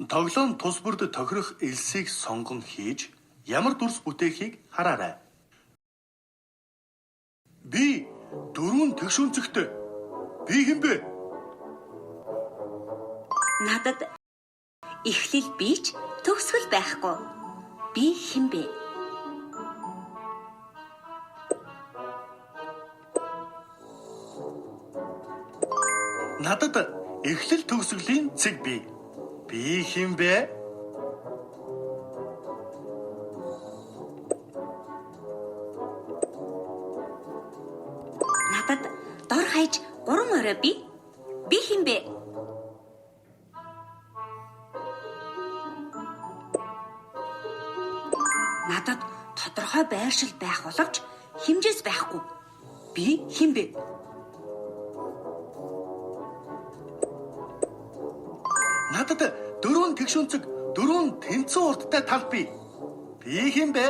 Тоглоом тус бүрд тохирох элсийг сонгон хийж ямар дүрс бүтээхийг хараарай. Би дөрвөн тэгшүүнцэгтэй. Би хэн бэ? Надад эхлэл бич төгсгөл байхгүй. Би хэн бэ? Надад эхлэл төгсгөлийн цэг бий. Би хэн бэ? Надад дор хаяж 3 орой бий. Би хэн бэ? Надад тодорхой байршил байх боловч хэмжээс байхгүй. Би хэн бэ? Надад дөрвөн тэгшүүнцэг, дөрвөн тэнцэн урттай тал бий. Би хэн бэ?